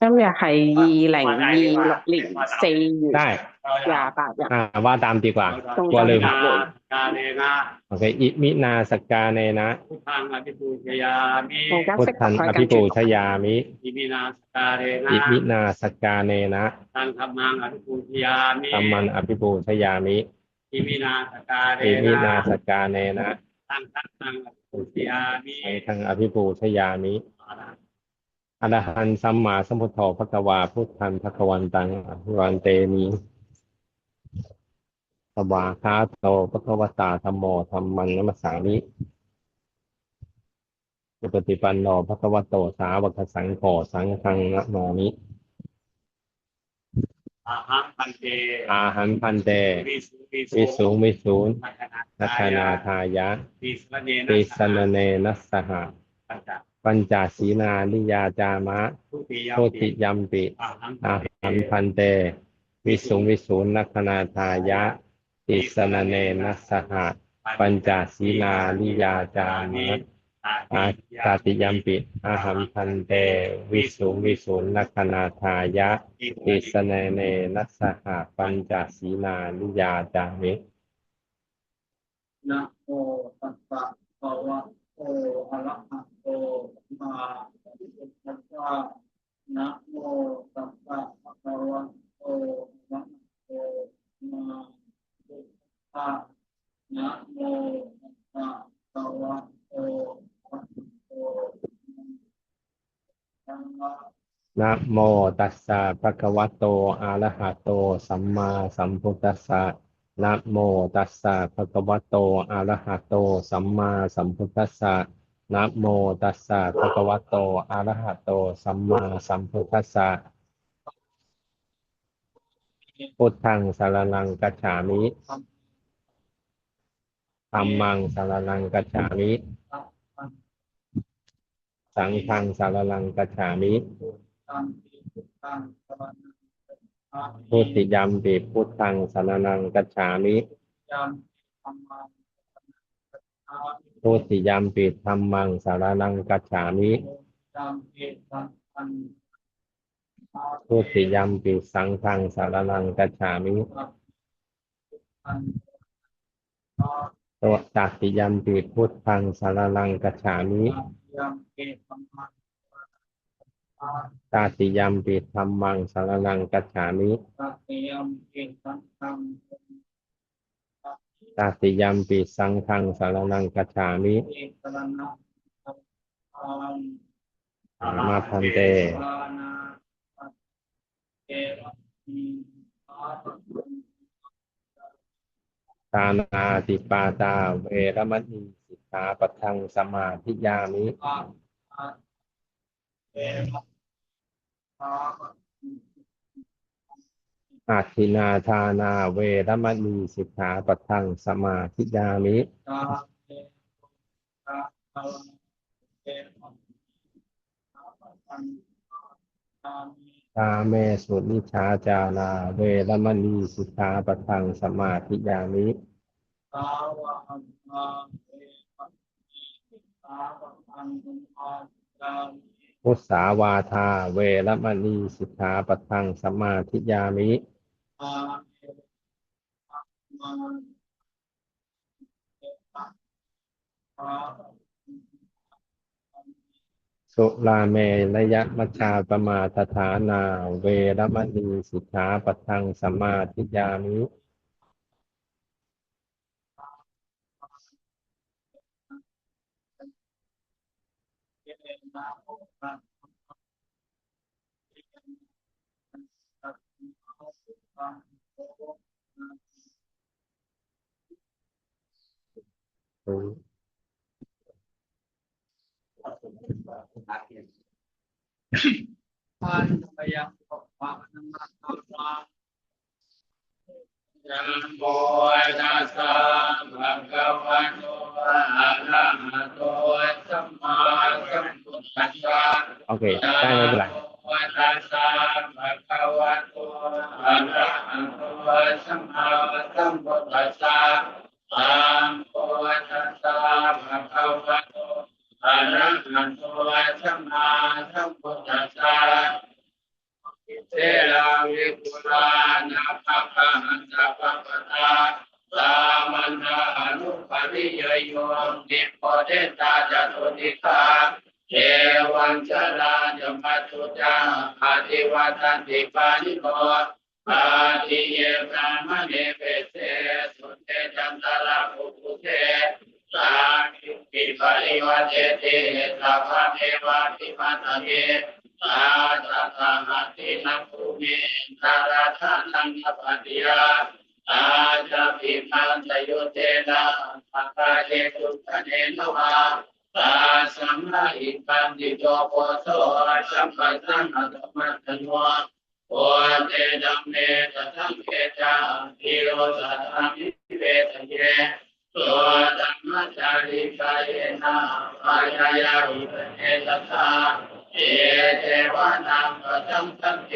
今日係2020年4月ได้28日，ว่าตามดีกว่า中กลัวลืม秋節會。โอเคอิมินาสกกาเนนะพุทธังอภิปูชยามิ大家識讀พุทธังอ可以跟住讀。ภิปูชยามิอิมินาสการเรนะอิมินาสกกาเนนะตังธัมมังอภิปูชยามิธัมมันอภิปูชยามิอิมินาสการเรอิมินะนาสกกาเนนะตังธัมมังอภิปูชยามิสังฆังอภิปูชยามิอรหันต์สัมมาสัมพุทโธภควาพุทธังภควันตังอภิวันเตมิสวากขาโตภควตาธัมโมธัมมังนัมสสามิสุปฏิปันโนภควโตสาวกสังโฆสังฆังนะโมมิอาหังพันเตอาหันพันเตวิสุวิสุวิสูงวิสูงพัฒนานัททายะนาทายะวิสเนนะติสสหะนเนนัสสหะปัญจปัญจศีนานิยาจามะทุติยโทมปิติยัมปิอาหังพันอาเตหันพันเตวิสูงวิสูงนัทนาทายะติสนเนนัสสหะปัญจศีนานิยาจามะอาตาติยัมปิอาหัมพันเตวิสูงวิสูงนักขณาทายะติสเนเนนัสสหะปัญจศีนานิยาจามินะโมตัสสะภะคะวะโตอะระหะโตสัมมาสัมพุทธัสสะนะโมตัสสะภะคะวะโตอะระหะโตสัมมาสัมพุทธัสสะนะโมตัสสะภะคะวะโตอะระหะโตสัมมานะโมตัสสะภะคะวะโตอะระหะโตสัมมาสัมพุทธัสสะนะโมตัสสะภะคะวะโตอะระหะโตสัมมาสัมพุทธัสสะนะโมตัสสะภะคะวะโตอะระหะโตสัมมาสัมพุทธัสสะพุทธังสรณังคัจฉามิธัมมังสรณังคัจฉามิสังฆังสรณังคัจฉามิทุติยัมปิพุทธังสรณังคัจฉามิทุติยัมปิธัมมังสรณังคัจฉามิทุติยัมปิสังฆังสรณังคัจฉามิตัวตติยัมปิพุทธังสรณังคัจฉามิตติยัมปิธัมมังสรณังคัจฉามิตติยัมปิสังฆังสรณังคัจฉามิมาพันเตทานาติปาตาเวรมณีสิกขาปะทังสมาธิยามิอาทินาทานาเวรมณีสิกขาปะทังสมาธิยามิตาเมสุนิชาจาราเวรมณีสิกขาปะทังสมาธิยามิมุสาวาทาเวรมณีสิกขาปะทังสมาธิยามิสุราเมรยมัชฌาปมาทฐานาเวรมณีสิกขาปะทังสมาธิยามิปัญญยังปะปะนัมตัสสะนะโมตัสสะภะคะวะโตอะระหะโตสัมมาสัมพุทธัสสะโอเคได้ไม่เป็นไรนะโมตัสสะภะคะวะโตอะระหะโตสัมมาสัมพุทธัสสะนะโมตัสสะภะคะวะโตอะระหะโตสัม มาสัมพุทธัสสะเทราวิปุรานาภคหันตปปตาสามัญญาอนุปริยโยนิโพเทตาจตุติกาเทวันชราจมัตตุจาอาทิวัตันติปานิโนอาทิเยพรามเนเปเสสุเตจันตระภุพุเตสามิปิปริวัเตติสัพพะเทวาทิปัสสเกสาจัตตาตินัมภูมิตาราธานังอปัตติยาอาจาปิปันตโยเตนะปัปปะเจตุปะเนนวาตาสัมมาอิปันติโตโพโสสัมปัสสังอตมัตตโนโอเตดัมเมตตังเกจาทิโรสัตตังวิเวทเยตัวธัมมจาริกายนะปายายาวิเอตตาเอเทวานังปัจจังเก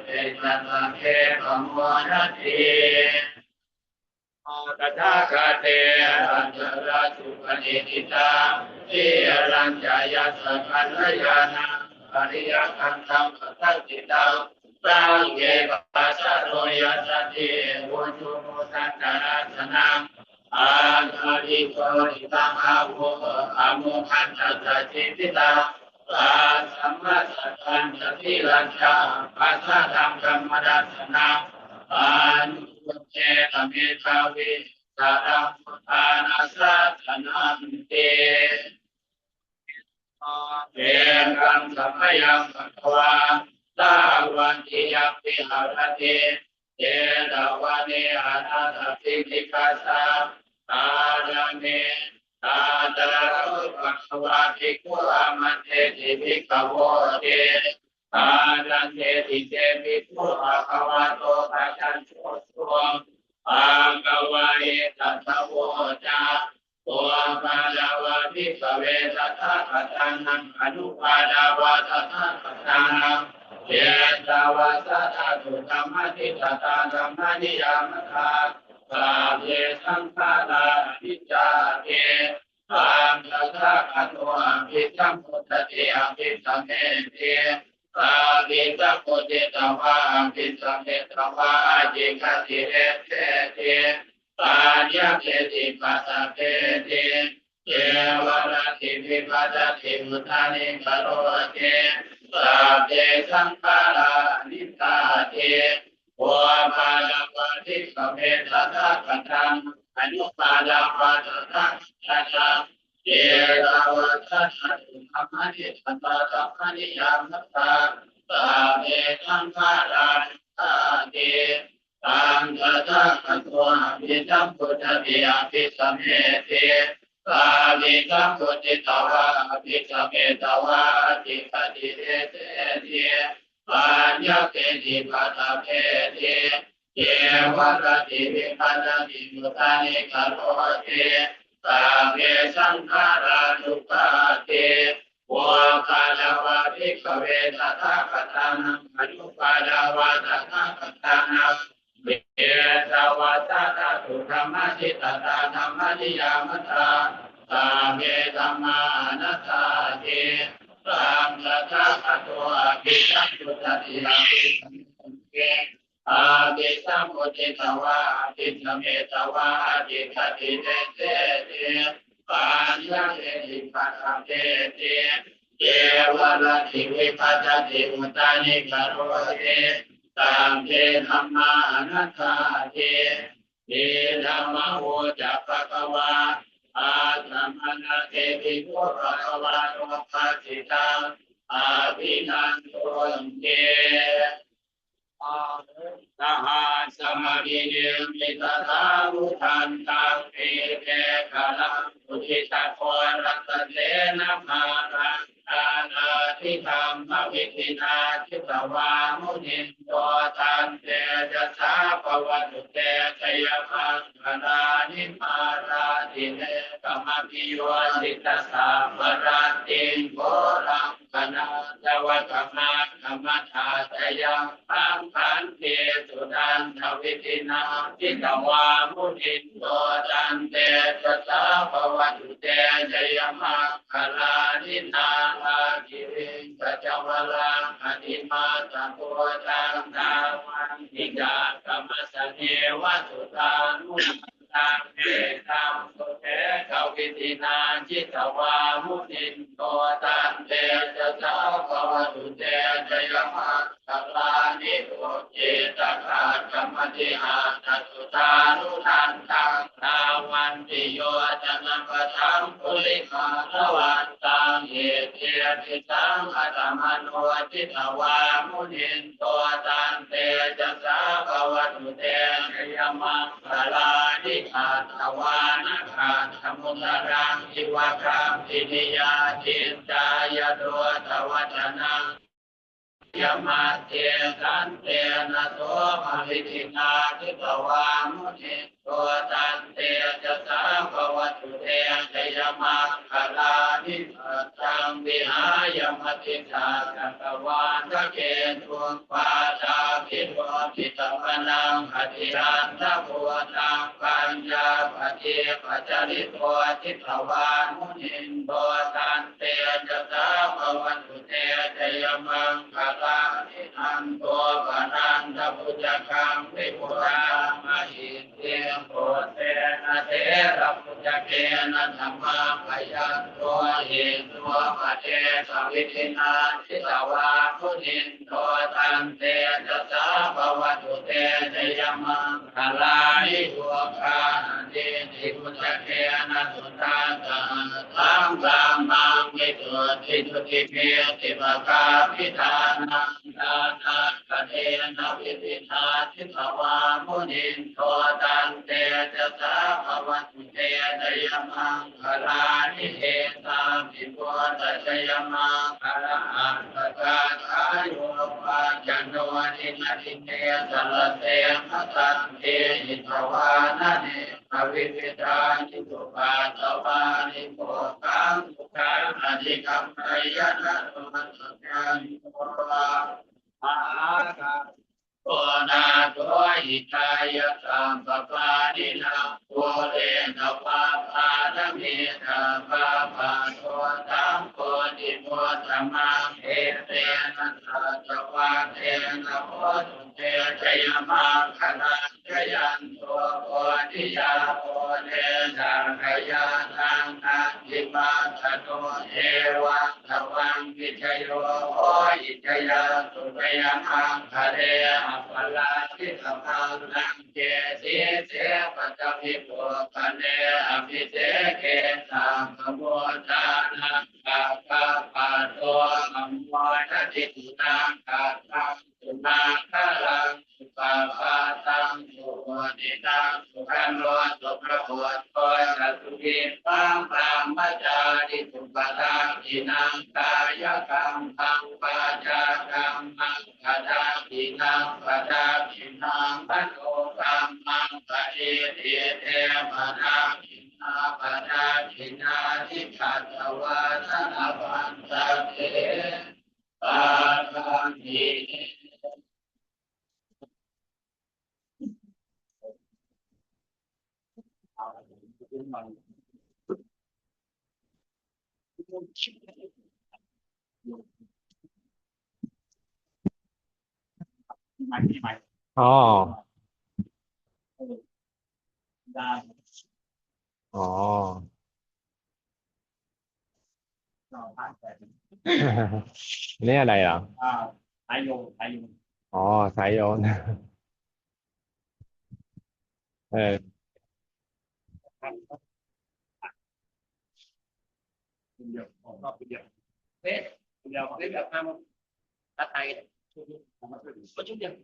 เปจันตเกปโมนัสติตถาคตเตอันตราสุปนิทิตาทิรัญจายาสัพพัญญาณังอริยคันธัมปทัสสิตังสังเกปัสสะโรยัสสติวุจุโมทัตตรัสนังอาคาริโกริตังอาโวอาโมคันตัสสะจิติตังสัมมาสัตตังสติลัญชาปัสสะธัมมัมมดัสสนังอานุเจตเมธาวิสารังทานาสัตถนันเตเอกังสัมมยังภควาตาวันติยัมปิหารติเจตวานิอานาถปิณิกาสาตารามิตาตารุปัสสวะภิกขุอามันเตติภิกขโวเตตาดันเตติเตภิกขุภะคะวะโตปัจจันโชตุภะคะวะเอตัสสะโวจาตัวปาดาวะภิกขเวทัตถะปัจจานังอนุปาดาวะทัตถะปัจจานังเยตาวะสัทธะตุธัมมติตตาธัมมานิยามะทาสาเยสังขารานิจจาเตตามตถาคตอภิสัมพุทธเตอภิสัมเมเตสาวิสัพพุทธิตวะอภิสัมเมตวะอาจิกติเรเตเตปาญญเตติปัสสะเตเตเทวราติวิปัสสติมุตานิกโรเตสัพเพสังขารานิตาเตโอปาลวะทิสเมตตาปัฏฐังอนุปาลวะตถาปัฏฐังเยตาวะสัทธะตุธัมมานิสัตตาธัมมานิยามะตาสัพเพสังขารานิตาเตตังตถาคตอภิสัมพุทธเตอภิสัมเมเตสาวิสัมพุทธิตวะอภิสัมเมตวะอธิปติเรเตเตปัญญาเตติปัสสะเพเตเยวรติวิปัสสติมุตานิกโรเตสัพเพสังขารานุปาเตโอคาลวะภิกขเวตถาคตานังอนุปาลวะตถาคตานังเยตาวะสัทธะตุธัมมาทิตตาธัมมานิยามะทาสาเมธัมมานัสสาเตสัมตถาคตอภิสัมพุทธเตอภิสัมเมเตอาภิสัมพุทธิตวะอภิสัมเมตวะอธิคติเตเตเตปัญญาเตติปัสสะเตเตเยวราติวิปัสสติมุตานิกโรเตตัมเทธัมมานัสสาเตเทธัมมโวจัปปะคะวาอาธัมมนาเตภิกขุภะคะวะโตปัสสิตังอาภินันโตเตสหัสมาวิเนมิตตาวุทันตังเอเตกะลังปุถิตะโครัตเตนะมารังอานาทิธรรมวิธินาทิตวามุนินโตตันเตจะสาปวัตุเตชยมังคลานิมาราติเนกมพิโยสิตสาปราติงโกรังคณาจว วะกัมมาธรรมทาตยังตังขันเทสุดันทวิตินาทิตวามุนิโตตันเตจตาภวัตุเตจยมัคคลานินาลาคิริงกัจจวลังอธิมาตโพตังตาวันติกากรรมสเนวสุตานุตังเอตังสุเตกวิตินาจิตวามุนิโตตันเตจตาภวตุเตจยมัคคลานิโตเจตคากรรมติหาตสุตานุทันตังตาวันติโยจนะปะทังปุริมาละวันตังเอเตติตังอัตมโนจิตวามุนิโตตันเตจตาภวตุเตจยมัคคลานิขาตวานะขาตมุตรังอิวะคัมปินิยาจินจายโดตวัจนังยมาเตสันเตนะโสมหิตินาทิตวามุนิโตตันเตจะสาภวตุเตจยมัคคลานิสังวิหายมติสาจักวาทะเกตุปาตาภิโรภิตปนังอธิรันทภูตังปัญญาปฏิปัจจริโตทิตวามุนิโตตันเตจะสาภวตุเตจยมังคลานิอันโตปนันทพุจกังวิปุรามาหิเตโตเตนะเทระพุจเกนะธรรมาพยันโตหิตัวปะเทสวิทินาทิตวามุนิโตตันเตจะสาภวตุเตจยมังคลานิทุกขานิทิพุจเกนะสุตาตังตังตังมังมิตุทิตุติเมติภกาพิธานังดานาคเทนะวิปิธาทิตวามุนิโตตันเตจะสาภวตุเตจยมังคลานิเอตาภิโพตัจยมังคลาอัตตกาทายโยปาจันโนทินาทิเนสลเสมตันเตหิตวานะเนอวิปิตานิสุปาตวานิโภคังสุขังอธิกัมปยนะตุมัสสะญาณิโภอาคาโอนาโตหิตายะสัมปปานินาโอเรนะปาปานะเมตาปาปาโตตัมโพธิโมตมังเอเตนะสัจวะเตนะโพตุเตจยมังคลาจยันโตโพธิยาโพเนสังขยานังนันติมาสโนเอวังตวังวิชโยโอหิจยาสุปยมังคะเรอัปปลาทิสมังนังเจสีเสปัจจภิโภคะเนอภิเสเกสังขโมทานังกาปะปะโตมัมมะทติตุนังกาตังสุนาคลังสุปาปาตังสุโหติตังสุขันโรสุพระโพธิ์โตสัตถุกิปังปรามจาริสุปตังอินังกายกรรมตังปาจากรรมังปะทาปินังปะทาปินังปะโตกรรมังปะเอเทเทปะทาปินาปะทาปินาทิขัตตวาสนาปันตะเตปาทังทิ อ๋อ ได้ อ๋อ เราผ่านไป นี่อะไรเหรอ สายโยงสายโยง อ๋อ สายโยน เออ เดียวผมก็เดียวเอ๊ะเดียวเล่นแบบทำรัฐไทยก็ชุดเดียว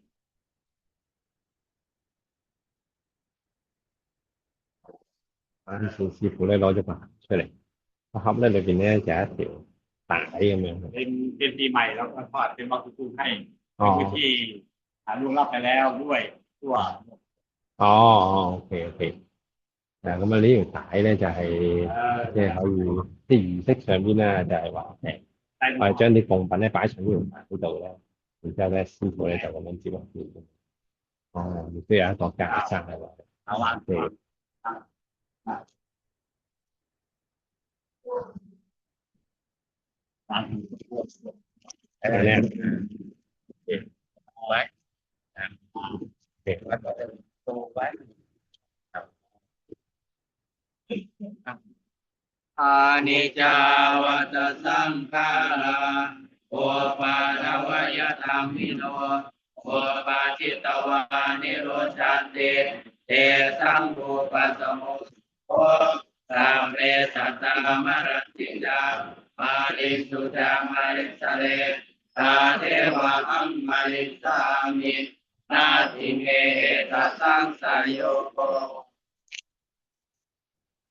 師傅咧攞咗把出嚟，個盒咧裏邊咧就有一條帶咁樣。เป็นปีใหม่แล้วก็ทอดเป็นบางสูตรให้ อ๋อ ผู้ที่ล่วงลับไปแล้วด้วยทั่ว 哦哦，OK OK。咁啊呢條帶咧就係即係可以即係儀式上邊咧就係話我係將啲供品咧擺上呢條牌度咧，然之後咧師傅咧就咁樣接落去。哦，亦都有一個架生喺度。OK，อันเนี้ยเอาไว้โอเคแล้วก็โตไว้ครับ อานิจจาวัตสังขาราโอปาทวยธรรมิโนโอปาจิตวานิโรชันติเตสังรูปสมุทโธสัมเปสัตตามรติยามาริสุจามาริสเลตาเทวะอัมมาริสามินาทิเมตัสสังสยโยโก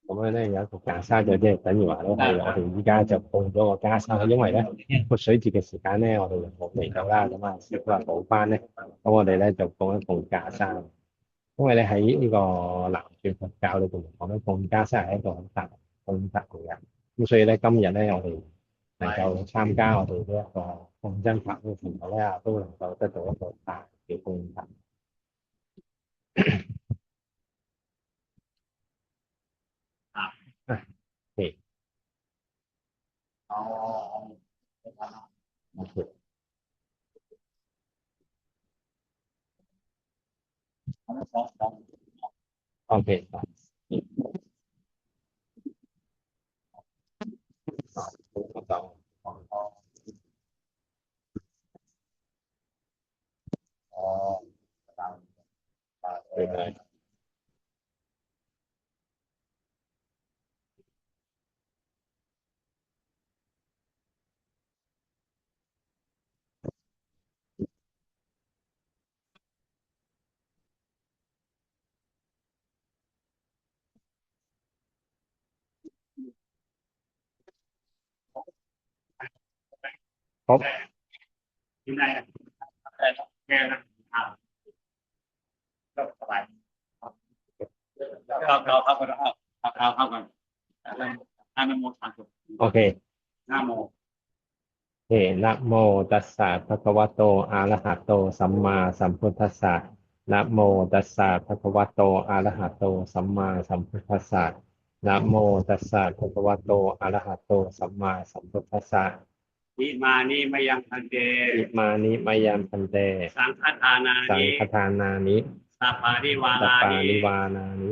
咁樣咧有一個架生咗，即係等於話咧係我哋依家就報咗個架生，因為咧個水節嘅時間咧我哋冇嚟到啦，咁啊師傅話補翻咧，咁我哋咧就供一供架生，因為咧喺呢個南傳佛教裏邊嚟講咧，供架生係一個好大功德嚟嘅，咁所以咧今日咧我哋能夠參加我哋呢一個共真法會嘅時候咧，都能夠得到一個大嘅功德。啊，OK，哦，OK，OK，好，我懂，哦，对对ครบที่ไหนแต่แค่นั้นก็สบายเข้ากันเข้ากันอานะโมสามจบโอเคนะโมเฮนะโมตัสสะภะคะวะโตอะระหะโตสัมมาสัมพุทธัสสะนะโมตัสสะภะคะวะโตอะระหะโตสัมมาสัมพุทธัสสะนะโมตัสสะภะคะวะโตอะระหะโตสัมมาสัมพุทธัสสะอิมานิมยังพันเตอิมานิมะยังพันเตสังฆทานาสังนิฆทานานิสัพพาริวาสัปปารานิริวานานิ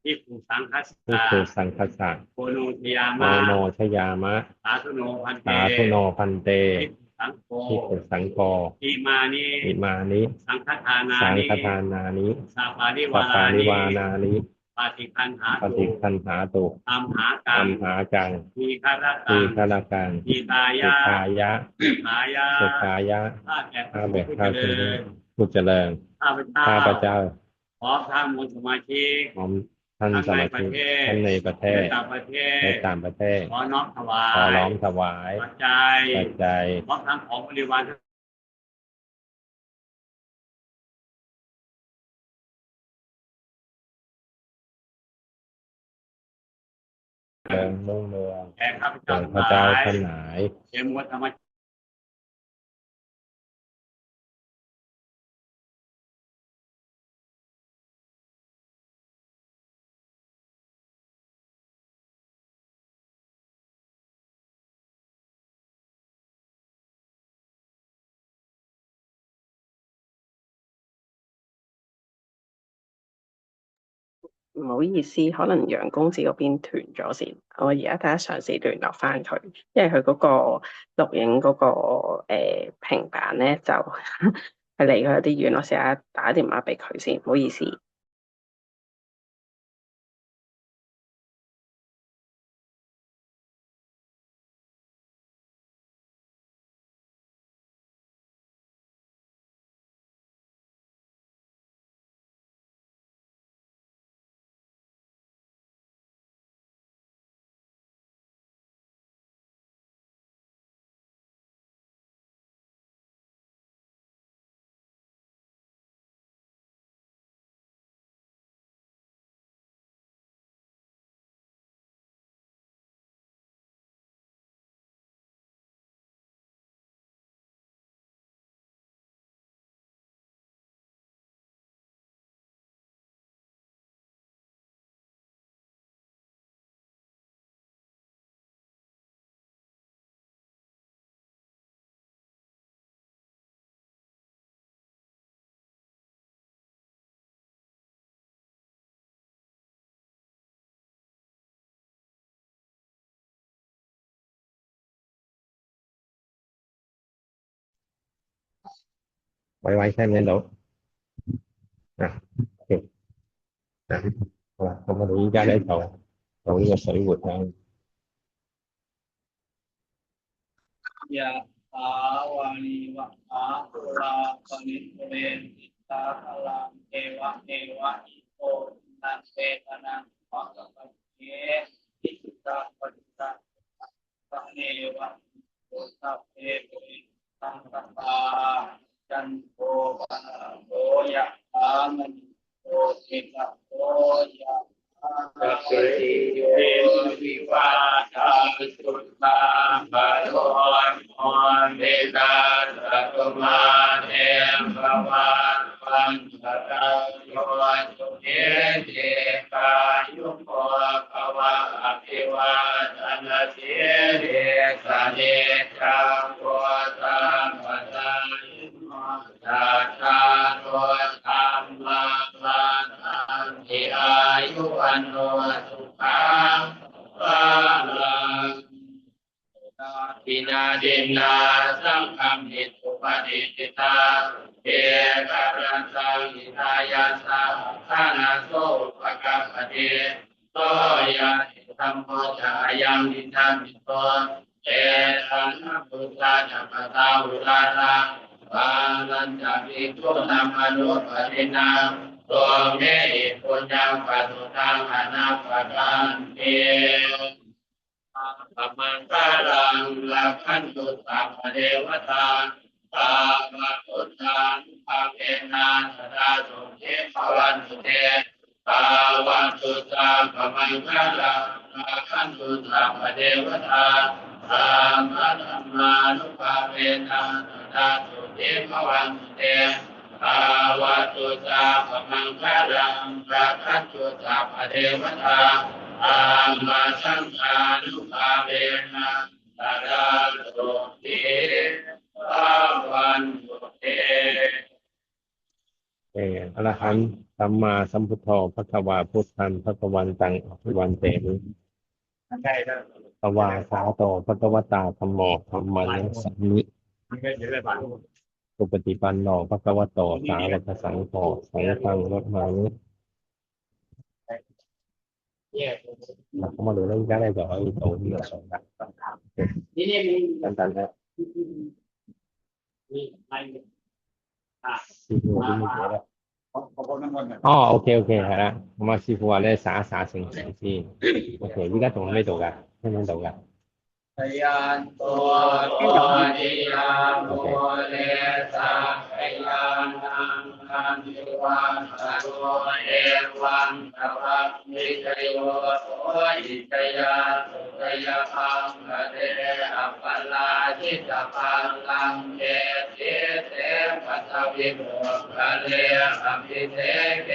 ทิฏฐุสังคัสทุสะขุสังคัสสะโกโนทยาโอมาโนชยามะสาธุโนพันเตสาธุโนพันเตทิฏฐุสังโฆทิฏฐิสังโฆอิมานิอิมานิ สังฆทานาสังนิฆทานานิสัพพาริสัวาราปปารินิวานานิปฏิคันหาปตุฏิคันหาตุอัมหากัอังมหากังทีฆารทีกังฆารกังทีตายะสุขายะสุขายะสุขายะข้าแก่ข้าผู้เบ็ดผู้เจข้าคุริณญผู้เจริญข้าพเจ้าข้าพเจ้าพร้อมทั้งมวลสมาชิกของท่านทั้งในสมาชิกประเทศท่านในประเทและศต่างประเทในศต่างประเทศขอน้อมถวาขอร้อย งถวาย ปัจจัยปัจจัยพร้อมทั้งของบริวารเริญรุ่งเรืองแก่ข้าพแก่เจ้าทั้งหลาพระเจ้ายท่านหลาย เกี่ยวมวลธรรม唔好意思，可能楊公子嗰邊斷咗先。我而家睇下嘗試聯絡翻佢，因為佢嗰個錄影嗰、個、平板咧就係離佢有啲遠，我試下打電話俾佢先，唔好意思。喂，聽唔聽到？啊，OK，啊，好啦，咁我哋依家咧就做呢個水活啦。ยะถาวาลิวะหาปุราปริปุเรนติสาคลังเอวะเมวะอิโตนันเตตนังภะคะวะเตอิจิตังปฏิตังสะเนวะโตสัพเพปุริสังกปาจันโทปะนะโตยะถามณิโตติระโตยะถาสัพพิเตวิวาทาสุตาภะโลมอนเดตาสัตมาเนภวันวันตตะโยสุเนเจกายุโกภวะอภิวาทนาสิริสเนจังโกตังปะทายิโนจัตตารโอธรรมาวันตันติอายุวันโนสุขังภะลัง ปินาดินาสังฆมิตุปฏิจิตาเอกรันตังอิทายาสังฆานาโสปะกัปปะเทโตยะหิธัมโมจายังนิธามิโตเอตังพุทธาจัปตาอุรารังปานัญจภิกขุนัมมโนปฏินังตัวเมหิปุญญังปัสสุตังอนาปกันเต ปมังคารังลักขันตุสัพพเทวตาตามะพุทธานุภาเวนะสดาสุเทภวันตุเตตาวันตุสาปมังคารังลักขันตุสัพพเทวตาตามะธรรมานุภาเวนะสดาสุเทภวันตุเตตาวันตุสาปมังคารังลักขันตุสัพพเทวตา อามาสังฆานุภาเวนะตาราโสติภาวันตุเตอรหันต์สัมมาสัมพุทโธภควาพุทธังภควันตังอภิวันเตมิภวาสาโตภควตาธัมโมธัมมังสัมมิสุปฏิปันโนภควโตสาวกสังโฆสังฆังนัมมามิ咁我哋咧，而家咧就可以做呢個水啦。等等咧，師傅有啲乜嘢咧？哦，OK，係啦。咁啊，師傅話咧灑一灑聖水先。OK，依家仲喺呢度㗎，聽唔聽到㗎？ทยันตัวโตติยาโมเลสัพยานังคันติวันตะโตเอวังตะพักมิจโยโสอิจยาสุตยพังคะเตอัปปลาจิตพังลังเกติเตปัตตวิโมคะเลอภิเทเก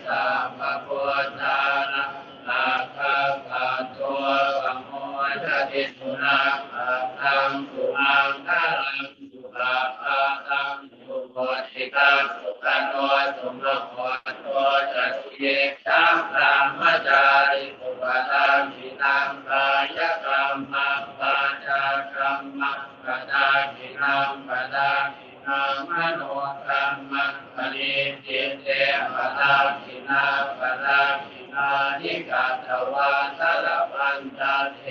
สัมปะพุทธานะนาคาคาตัวปะโมทะติสุนาตังสุมังคารังสุภาภาตังสุโคติกังสุขันโนสุมโคโตจัสเยตังพรหมจาริสุปตังหินังกายกรรมังวาจากรรมังปะทาหินังปะทาหินังมโนกรรมังปณิจิตเตปะทาหินังปะทาหินานิกัตวาสารพันตาเท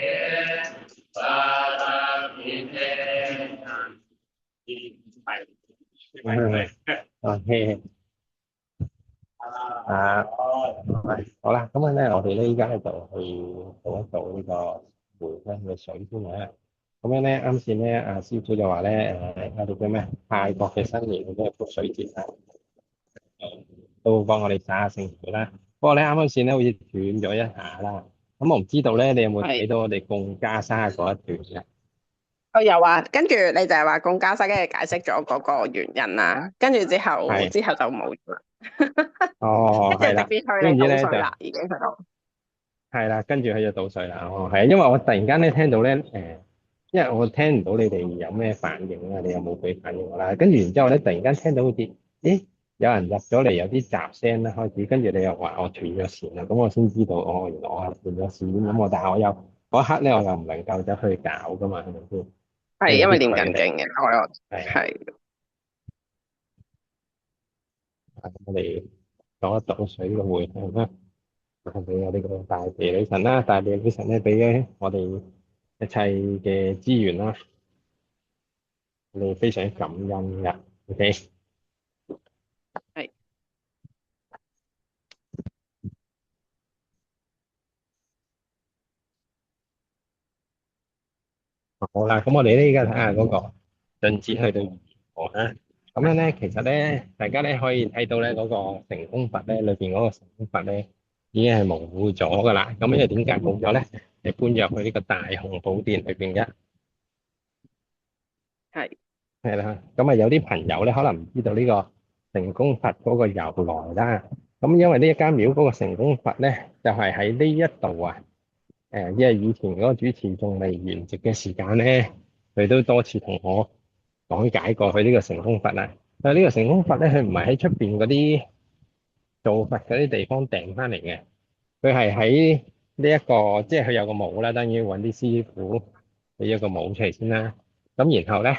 ปารามิเตโอเค好啦，咁樣咧，我哋咧依家咧就去做一做呢個回香嘅水先啦。咁樣咧，啱先咧，師傅就話咧，我哋叫咩？泰國嘅新年嗰個潑水節啊，都幫我哋灑下聖水啦。不過咧，啱啱先咧好似斷咗一下啦。咁我唔知道咧，你有冇睇到我哋共袈裟嗰一段嘅？我有啊，跟住你就係話共袈裟，跟住解釋咗嗰個原因啦，跟住之後就冇咗啦。哦，係啦，跟住咧就已經去到。係啦，跟住佢就倒水啦。哦，係啊，因為我突然間咧聽到咧，因為我聽唔到你哋有咩反應啊，你有冇俾反應我啦？跟住然之後咧，突然間聽到好似，咦，有人入咗嚟，有啲雜聲啦開始，跟住你又話我斷咗線啦，咁我先知道，哦，原來我係斷咗線咁但係我又嗰刻咧，我又唔能夠走去搞噶嘛，係咪先？係因為念緊經嘅，我係。我哋讀一讀水嘅回向啦。俾我哋個大地女神啦，大地女神咧俾咗我哋一切嘅資源啦，我哋非常感恩㗎。OK，係好啦，咁我哋咧而家睇下嗰個進展去到如何啊？咁樣咧，其實咧，大家咧可以睇到咧嗰個成功佛咧裏邊嗰個成功佛咧已經係模糊咗㗎啦。咁因為點解冇咗咧？你搬入去呢個大雄寶殿裏邊嘅。係係啦，咁啊有啲朋友咧可能唔知道呢個成功佛嗰個由來啦。咁因為呢一間廟嗰個成功佛咧，就係喺呢一度啊。因為以前嗰個主持仲未圓寂嘅時間咧，佢都多次同我講解過佢呢個成功佛啦。但係呢個成功佛咧，佢唔係喺出邊嗰啲做佛嗰啲地方訂翻嚟嘅，佢係喺呢一個，即係佢有個帽啦，當然要揾啲師傅俾一個帽出嚟先啦。咁然後咧，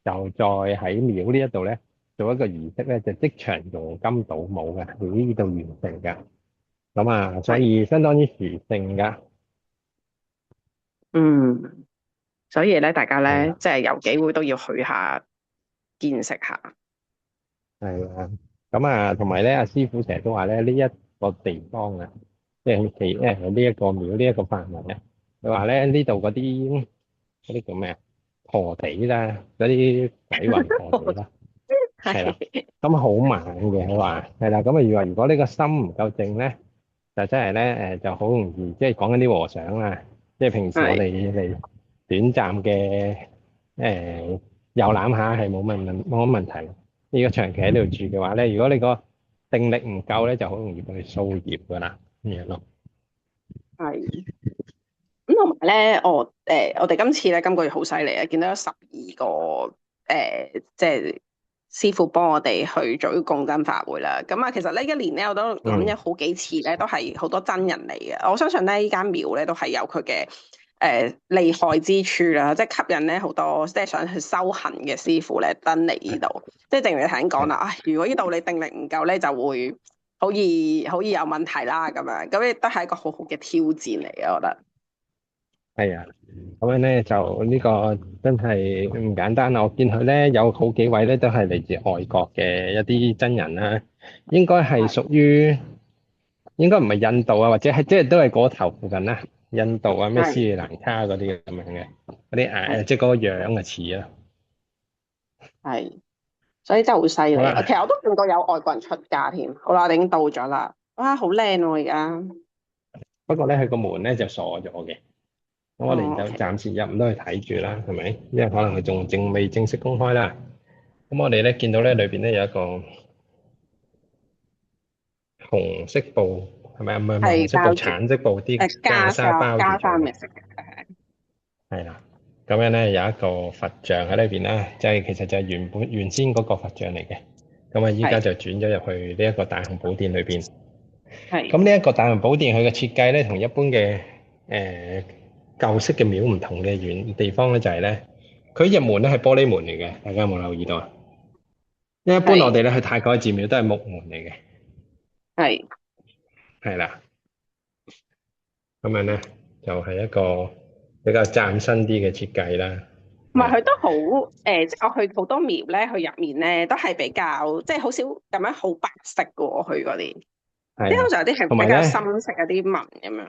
就再喺廟呢一度咧做一個儀式咧，就即場用金倒帽嘅，喺呢度完成㗎。咁啊，所係以相當於殊勝㗎。嗯，所以咧，大家咧係啦，即係有機會都要去下見識下。係啊。咁啊，同埋咧，阿師傅成日都話咧，呢一個地方啊，即係呢一個廟呢一個範圍咧，佢話咧呢度嗰啲叫咩啊？陀地啦，嗰啲鬼魂陀地啦。係啦，係咁好猛嘅，佢話係啦，咁啊，如果呢個心唔夠靜咧，就真係咧就好容易，即係講緊啲和尚啊，即係平時我係哋嚟短暫嘅遊覽下係冇乜問題。呢個長期喺度住嘅話咧，如果你個定力唔夠咧，就好容易俾佢騷擾噶啦，咁樣咯。係。咁同埋咧，我哋今次咧今個月好犀利啊！見到有12個即係師傅幫我哋去做共振法會啦。咁啊，其實呢一年咧，我都諗咗嗯，好幾次咧，都係好多真人嚟嘅。我相信咧，呢間廟咧都係有佢嘅厲害之處啦，即係吸引咧好多即係想去修行嘅師傅咧登嚟呢度。即係正如你頭先講啦，唉，如果呢度你定力唔夠咧，就會好易有問題啦咁樣。咁亦都係一個好好嘅挑戰嚟嘅，我覺得。係啊，咁樣咧就呢個真係唔簡單啊！我見佢咧有好幾位咧都係嚟自外國嘅一啲真人啦，應該係屬於應該唔係印度啊，或者係即係都係嗰頭附近啦，印度啊咩斯係里蘭卡嗰啲咁樣嘅嗰啲係即係嗰個樣啊似啊。係，所以真係好犀利啊！其好啦，實我都見過有外國人出家添。好啦，我哋已經到咗啦。哇，好靚喎而家。不過咧佢個門咧就鎖咗嘅，咁我哋哦就，OK，暫時入唔到去睇住啦，係咪？因為可能佢仲未正式公開啦。咁我哋咧見到咧裏邊咧有一個紅色布，係咪啊？唔係紅色布，係包住橙色布啲袈袈裟包住裟，袈咗嘅，裟未食嘅。係啦。咁樣咧有一個佛像喺裏邊啦，即係其實就係原先嗰個佛像嚟嘅。咁啊，依家係就轉咗入去呢一個大雄寶殿裏邊。係咁呢一個大雄寶殿佢嘅設計咧，同一般嘅誒舊式嘅廟唔同嘅地方咧，就係咧，佢入門咧係玻璃門嚟嘅，大家有冇留意到啊？因為一般我係哋咧去泰國嘅寺廟都係木門嚟嘅，係。係啦。咁樣咧就係一個比較嶄新啲嘅設計啦。同埋係啦，佢都好即係我去好多廟咧，佢入面咧都係比較即係好少咁樣好白色嘅喎，去嗰啲，即係係啊，通常有啲係同埋咧比較深色嗰啲紋咁樣。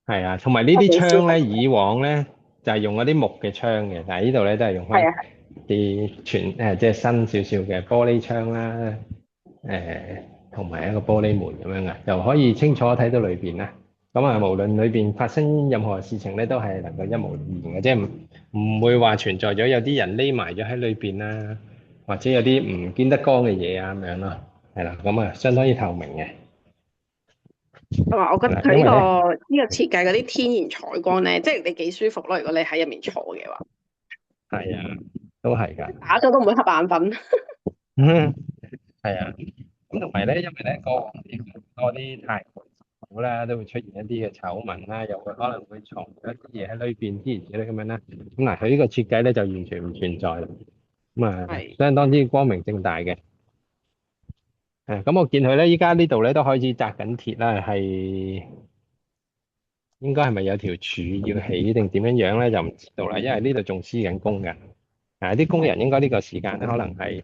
係啊，同埋呢啲我幾少係窗咧，以往咧就係用嗰啲木嘅窗嘅，但係呢度咧都係用翻係啊啲即係新少少嘅玻璃窗啦，誒同埋一個玻璃門咁樣嘅，就可以清楚睇到裏邊啦。咁啊，無論裏邊發生任何事情咧，都係能夠一目了然嘅，即係唔會話存在咗有啲人匿埋咗喺裏邊啦，或者有啲唔見得光嘅嘢啊咁樣咯。係啦，咁啊相當於透明嘅，同埋我覺係啦，得佢呢、個因為咧呢、個設計嗰啲天然採光咧，即係你幾舒服咯。如果你喺入面坐嘅話，係啊，都係㗎。打咗都唔會瞌眼瞓。嗯，係啊，咁同埋咧，因為咧過往多啲泰國府啦，都會出現一啲嘅醜聞啦，又會可能會藏咗一啲嘢喺裏邊，諸如此類咁樣啦。咁嗱，佢呢個設計咧就完全唔存在啦，咁啊係相當之光明正大嘅。咁我見佢咧，依家呢度咧都開始紮緊鐵啦，係應該係咪有條柱要起定點樣樣咧？就唔知道啦，因為呢度仲施緊工嘅。啲工人應該呢個時間咧，可能係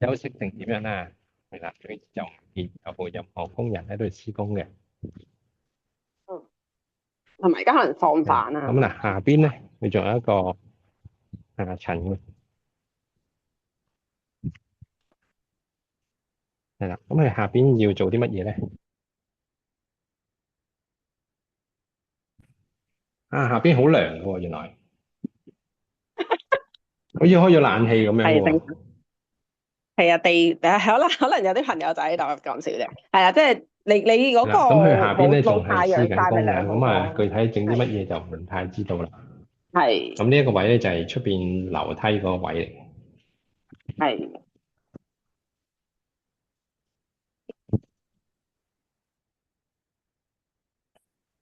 休息定點樣啦。係啦，佢就唔見有任何工人喺度施工嘅。嗯，同埋而家可能放係啦，飯啊。咁嗱下邊咧，佢仲有一個下層嘅。係啦，咁佢下邊要做啲乜嘢咧？下邊好涼嘅喎，原來好似開咗冷氣咁樣嘅係正喎。係啊，可能有啲朋友仔喺度講笑啫。係啊，即係你嗰個係啦，咁佢下邊咧仲冇太係施陽曬咪緊工嘅，涼好咁多。具體整啲乜係嘢就唔太知道啦。係咁呢一個位咧就係出邊樓梯嗰個位嚟。係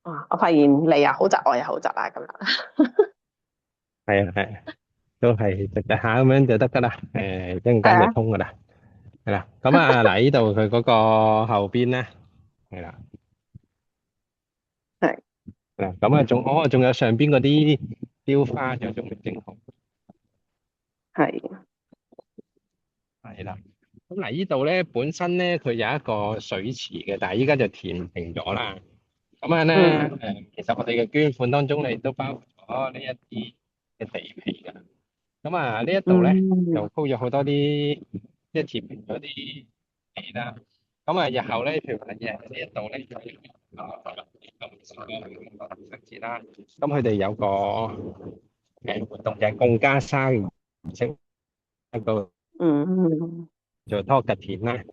啊！我發現你又好窒，我又好窒啊，咁樣。係啊係啊，都係直直下咁樣就得噶啦。一陣間就係啊，通噶啦。係啦，咁嗱呢度佢嗰個後邊咧，係啦，係嗱咁仲有上邊嗰啲雕花就仲未整好。係係啦，咁嗱呢度咧本身咧佢有一個水池嘅，但係依家就填平咗啦。咁樣咧嗯其實我哋嘅捐款當中咧亦都包括咗呢一啲嘅地皮㗎。咁呢一度咧就嗯鋪咗好多啲即係填平咗啲地啦。咁日後咧，譬如話呢一度咧就聖節啦，咁佢哋有個活動就係供家沙嘅儀式，一個嗯做拖吉田啦。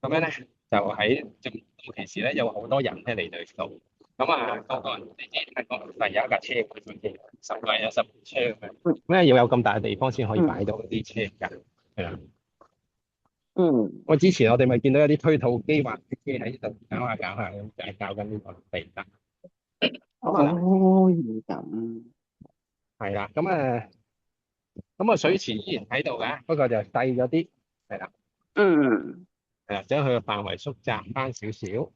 咁樣咧就到期時咧有好多人咧嚟到度。咁個個人你知泰國係有一架車佢哋十個人有10部車咁樣，嗯咁要有咁大嘅地方先可以嗯擺到啲車㗎。係啦，嗯，之前我哋咪見到有啲推土機或者機喺度搞下搞下咁，就係搞緊呢個地啦。咁嗱，哦，要咁，係啦，咁水池依然喺度嘅，不過就細咗啲。係啦，嗯，係啦，將佢嘅範圍縮窄翻少少。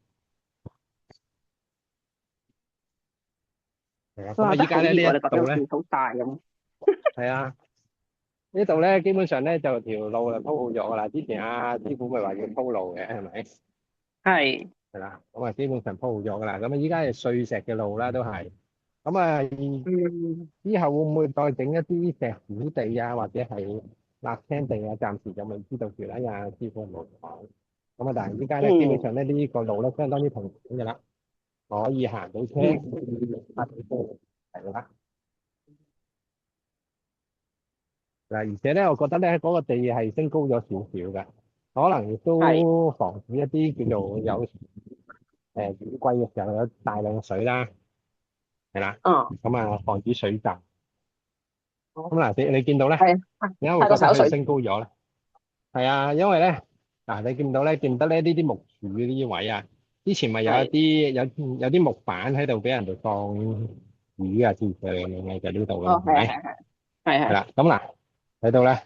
係啦，咁哇，真係依家咧呢好熱喎！你覺得一度咧，好大咁？係啊，呢度咧基本上咧就條路就鋪好咗噶啦。之前師傅咪話要鋪路嘅，係咪？係，係啦，咁基本上鋪好咗噶啦。咁依家係碎石嘅路啦，都係。咁嗯之後會唔會再整一啲石屎地或者係瀝青地暫時就未知道住啦，因為師傅冇講。但係依家咧基本嗯，上咧呢個路咧相當之平整嘅啦，可以行到車，嗯，行到車係啦。而且咧，我覺得咧嗰個地係升高咗少少嘅，可能亦係，都防止一啲叫做有雨季嘅時候有大量嘅水啦，係啦，嗯，防止水浸。咁好，你見到咧，係啊，點解會太過覺得佢手水，升高咗咧？係啊，因為咧你見唔得咧呢啲木柱呢啲位之前咪有一係，啲有啲木板喺度俾人哋放魚之類嘅，就呢度哦，咯，係咪？係係，係啦，咁睇到咧。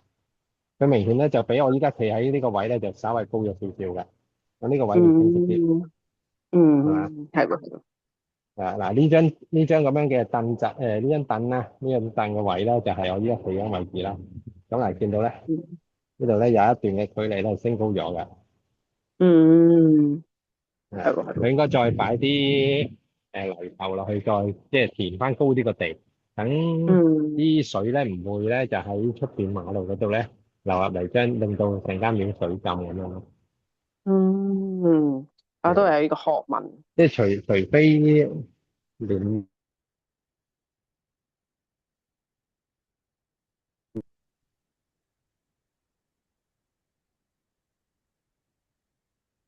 佢明顯咧就比我依家企喺呢個位咧就稍微高咗少少嘅，咁呢個位會清晰啲，嗯係嘛？係喎，係喎，嗱呢張咁樣嘅凳仔，呢張凳啦，呢張凳嘅位咧就係我依家企嘅位置啦。咁見到咧嗯呢度咧有一段嘅距離咧係升高咗嘅，嗯，係喎，係喎，佢應該再擺啲泥頭落去，再即係填翻高啲個地，等嗯啲水咧唔會咧就喺出邊馬路嗰度咧流入嚟，令到成間面水浸咁樣咯。嗯，我都有呢個學問，即係除非連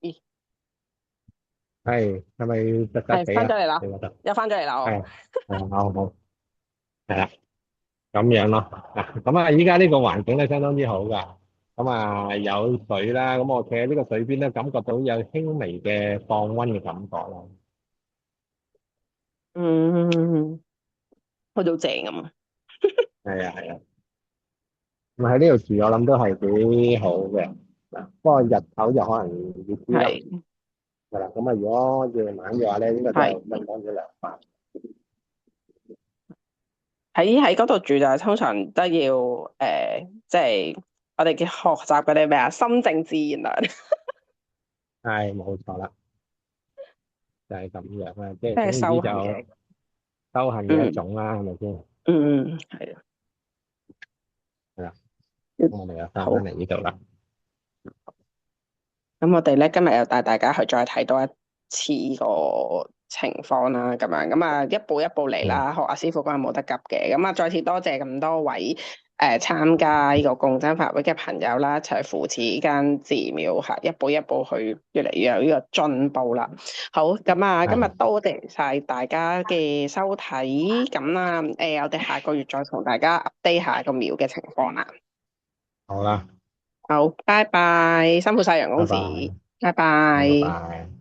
咦，係咪窒窒係地啊？翻咗嚟啦，你覺得又翻咗嚟啦，我，係好好係啦，咁樣咯。依家呢個環境咧相當之好噶。有水啦，咁我企喺呢個水邊咧，感覺到有輕微嘅降溫嘅感覺啦。嗯，去到正咁啊，係啊係啊，喺呢度住我諗都係幾好嘅。不過日頭就可能要啲啦，係係啦。咁啊，如果夜晚嘅話咧，應該就係相當咗涼快。喺嗰度住就係通常都要即係我哋嘅學習嗰啲咩啊，心靜自然涼，係冇錯啦，就係咁樣啦。即係即係總之修行嘅。就修行嘅一嗯種啦，係咪先？係啊。係啦，嗯咁我哋又翻返好。嚟呢度啦。咁我哋咧今日又帶大家去再睇多一次個情況啦，咁樣咁啊一步一步嚟嗯，啦。學阿師傅講係冇得急嘅，咁啊再次多謝咁多位參加呢個共爭法會嘅朋友啦，一齊扶持呢間寺廟嚇，一步一步去越嚟越有呢個進步啦。好，咁啊今日係多謝晒大家嘅收睇，咁啊我哋下個月再同大家 update 下個廟嘅情況啦。好啦，好，拜拜，辛苦晒楊公子，拜拜，拜好，拜拜。拜。